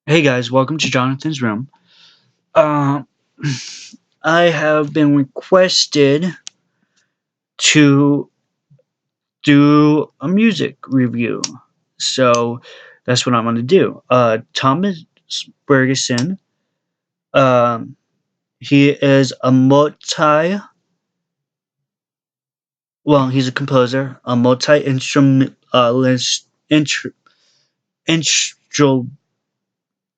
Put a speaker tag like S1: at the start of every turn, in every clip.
S1: Hey guys, welcome to Jonathan's room. Um, I have been requested to do a music review, so that's what I'm going to do. Thomas Bergersen, um, he is a he's a composer, a multi-instrument, instru-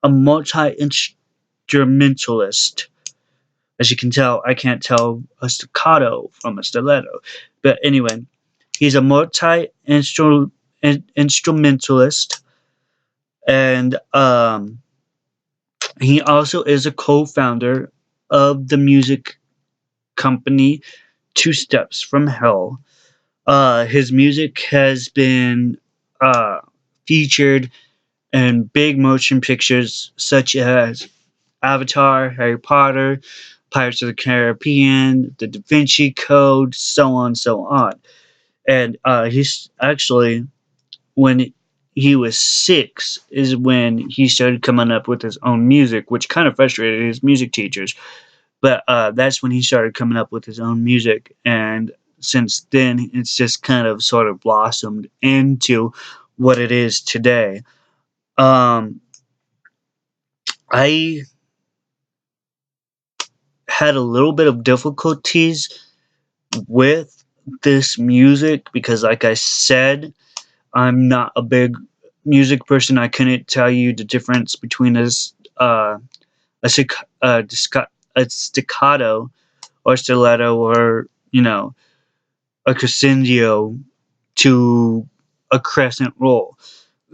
S1: a multi-instrumentalist. As you can tell, I can't tell a staccato from a stiletto. But anyway, he's a multi instrumentalist, and he also is a co-founder of the music company Two Steps from Hell. His music has been uh, featured in big motion pictures such as Avatar, Harry Potter, Pirates of the Caribbean, The Da Vinci Code, so on, so on. And he's actually, when he was 6, is when he started coming up with his own music, which kind of frustrated his music teachers. But that's when he started coming up with his own music. And since then, it's just kind of sort of blossomed into what it is today. Um, I had a little bit of difficulties with this music because, like I said, I'm not a big music person. I couldn't tell you the difference between a, stacc- a staccato or stiletto or, a crescendo to a crescent roll.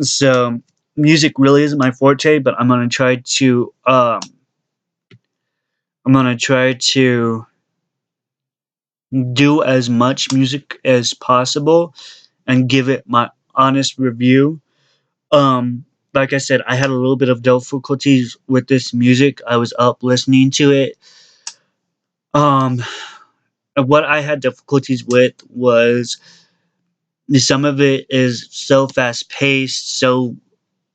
S1: So music really isn't my forte, but I'm gonna try to do as much music as possible and give it my honest review. Like I said, I had a little bit of difficulties with this music. I was up listening to it. Um, what I had difficulties with was some of it is so fast paced, so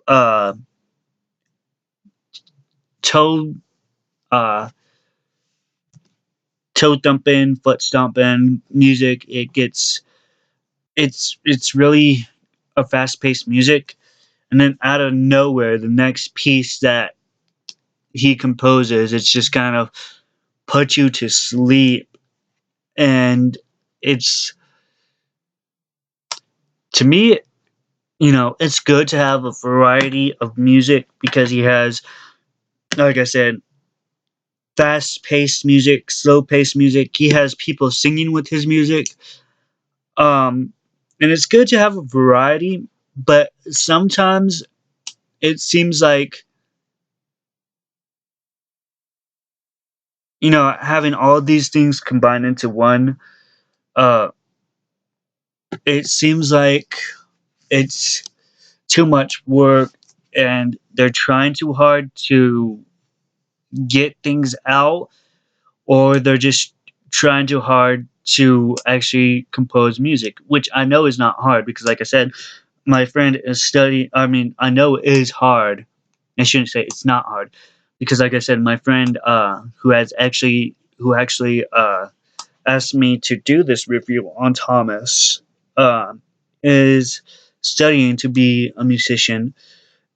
S1: uh toe uh toe thumping, foot stomping music. It's really a fast paced music, and then out of nowhere, the next piece that he composes, it's just kind of put you to sleep. And it's, to me, it's good to have a variety of music because he has, like I said, fast paced music, slow paced music. He has people singing with his music. And it's good to have a variety, but sometimes it seems like, having all these things combined into one, uh, it seems like it's too much work and they're trying too hard to get things out, or they're just trying too hard to actually compose music, which I know is not hard because, like I said, my friend is studying. I mean, I know it is hard. I shouldn't say it's not hard because, like I said, my friend who actually asked me to do this review on Thomas uh, is studying to be a musician,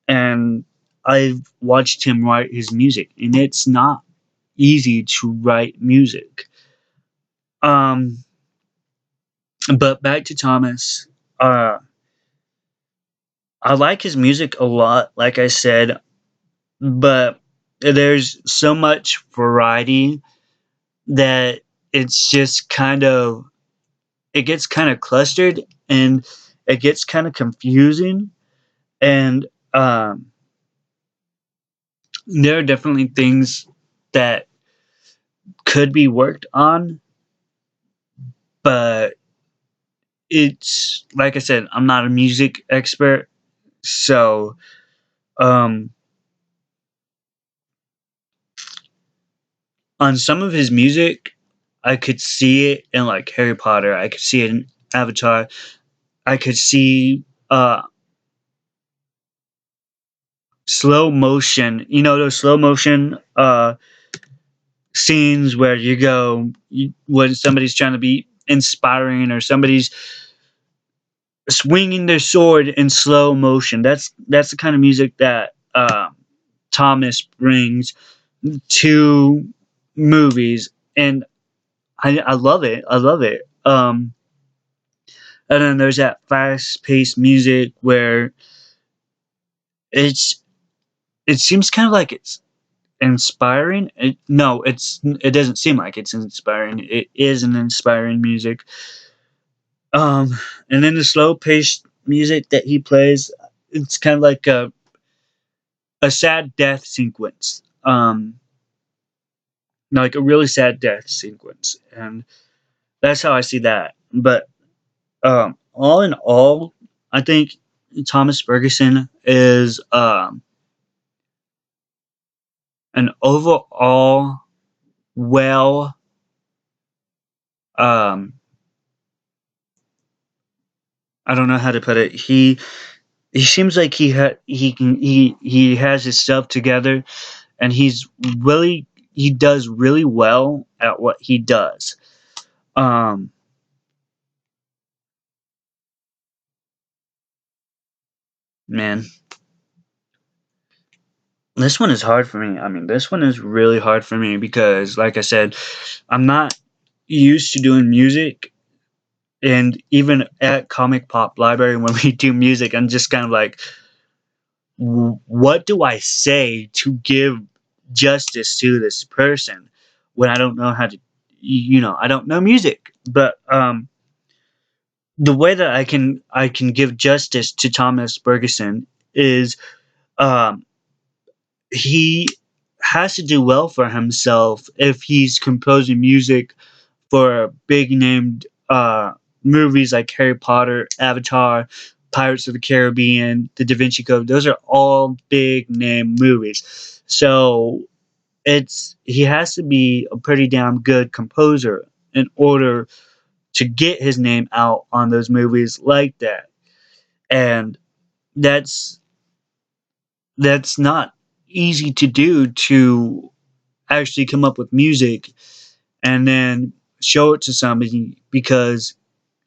S1: and I've watched him write his music, and it's not easy to write music. Um, but back to Thomas. Uh, I like his music a lot, like I said, but there's so much variety that it's just it gets kind of clustered and it gets kind of confusing. And um, there are definitely things that could be worked on, but it's like I said, I'm not a music expert, so um, on some of his music, I could see it in like Harry Potter. I could see it in Avatar. I could see slow motion. You know those slow motion scenes where when somebody's trying to be inspiring or somebody's swinging their sword in slow motion. That's the kind of music that Thomas brings to movies, and I love it. I love it. And then there's that fast-paced music where it's it seems kind of like it's inspiring. No, it doesn't seem like it's inspiring. It is an inspiring music. Um, and then the slow-paced music that he plays, it's kind of like a sad death sequence. Like a really sad death sequence, and that's how I see that. But all in all, I think Thomas Bergersen is an overall well. Um, I don't know how to put it. He seems like he has his stuff together, and he does really well at what he does. Um, Man, this one is hard for me. I mean, this one is really hard for me because, like I said, I'm not used to doing music, and even at Comic Pop Library when we do music, I'm just kind of like, what do I say to give justice to this person when I don't know how to, I don't know music, but the way that I can give justice to Thomas Bergersen is um, he has to do well for himself if he's composing music for big named movies like Harry Potter, Avatar, Pirates of the Caribbean, The Da Vinci Code. Those are all big name movies. So he has to be a pretty damn good composer in order to get his name out on those movies like that. And that's that's not easy to do, to actually come up with music and then show it to somebody, because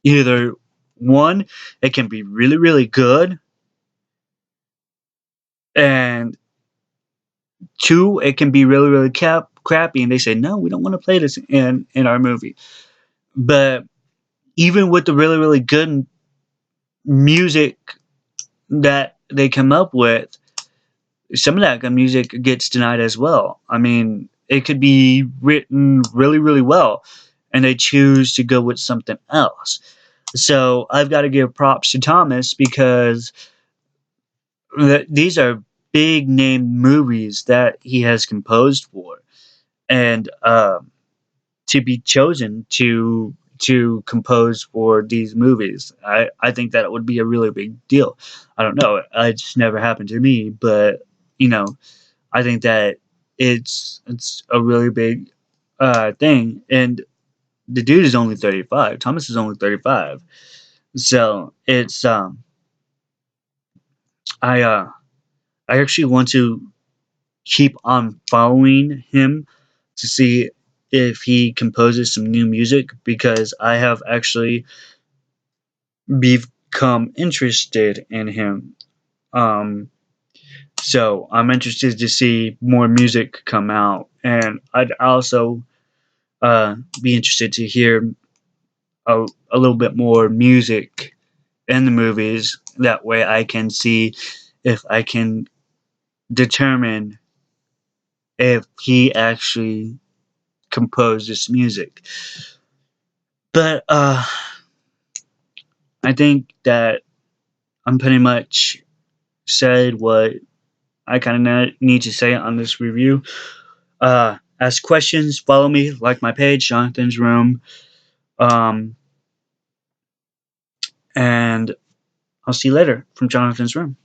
S1: either one, it can be really, really good, and two, it can be really, really crappy, and they say, no, we don't want to play this in our movie. But even with the really, really good music that they come up with, some of that good music gets denied as well. I mean, it could be written really, really well, and they choose to go with something else. So I've got to give props to Thomas, because these are big name movies that he has composed for, and to be chosen to compose for these movies, I think that would be a really big deal. I don't know, it just never happened to me, but you know, I think that it's a really big thing. And the dude is only 35. Thomas is only 35, so it's I uh I actually want to keep on following him to see if he composes some new music, because I have actually become interested in him. Um, so I'm interested to see more music come out, and I'd also be interested to hear a little bit more music in the movies. That way, I can see if I can determine if he actually composed this music. But I think that I'm pretty much said what I kind of need to say on this review. Ask questions, follow me, like my page, Jonathan's Room, um, and I'll see you later from Jonathan's Room.